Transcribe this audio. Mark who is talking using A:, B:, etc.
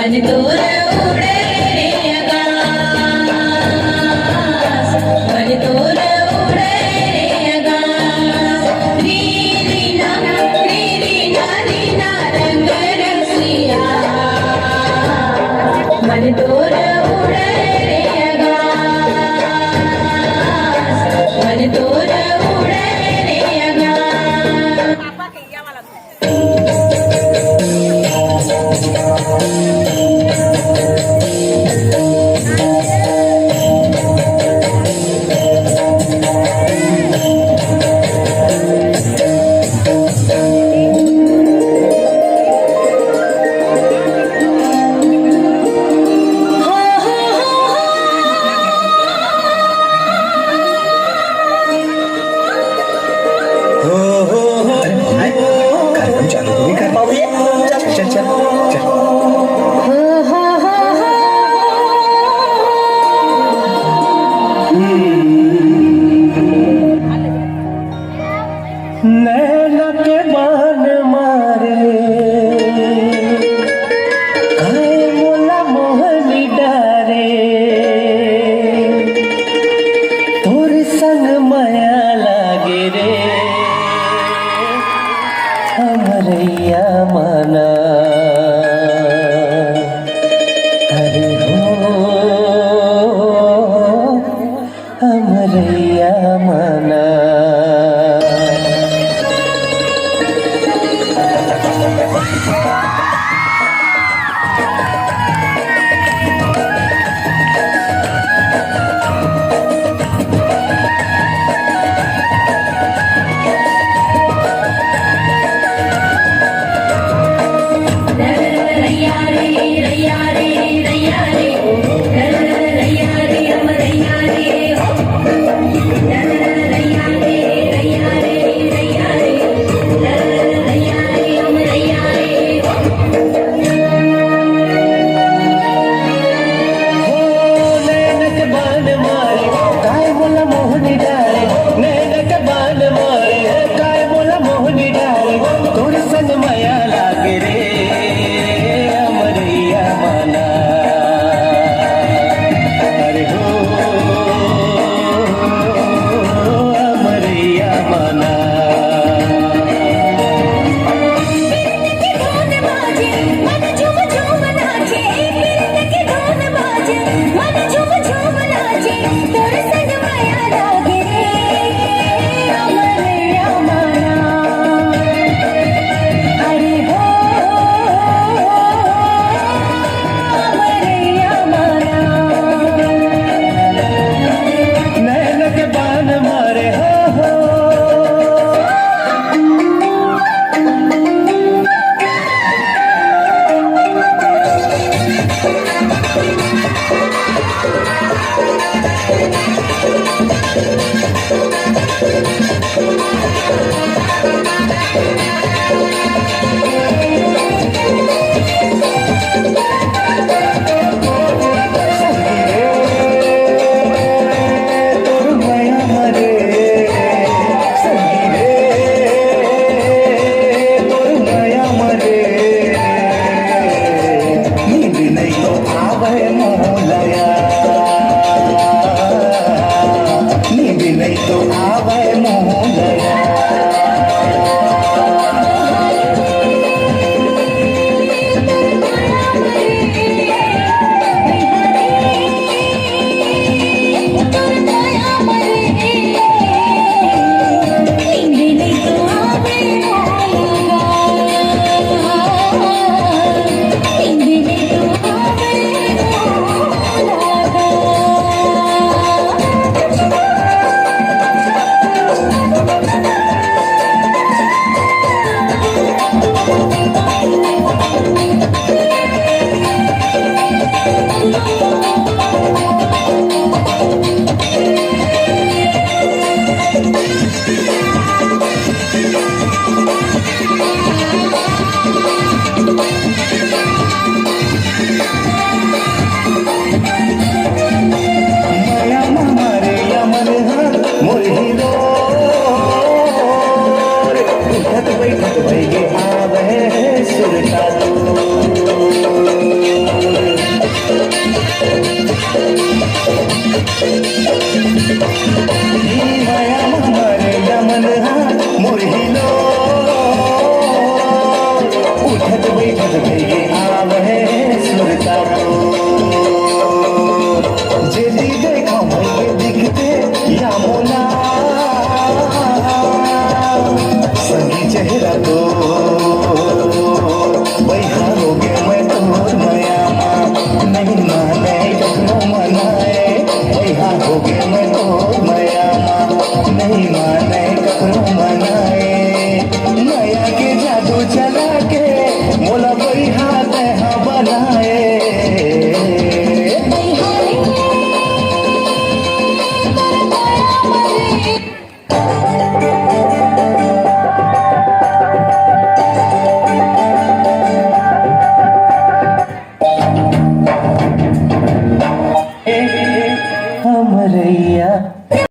A: मन तोर उडे रे आकाश, मन तोर उडे रे आकाश. री रीना रीना रंग रसिया, मन तोर उडे रे आकाश, मन तोर उडे रे आकाश.
B: नैना के बान मारे आए मोला मोहनी डारे, तोर संग माया लागे रे हमरैया माना. अरे हो हमरैया माना. बैठत भैगे आवे सुरता बैठत बैठत भैये आवे सुरतारो जेदी देखो भैये दिखते या मोला संगी चेहरा तो बैठा हो गया मैं तोर माया नहीं माने कखनो मनाए बैठा हो गया मैं तोर माया नहीं माने कखनो मनाए माया के जादू चला के मोला बैठा तहा बनाए हमरैया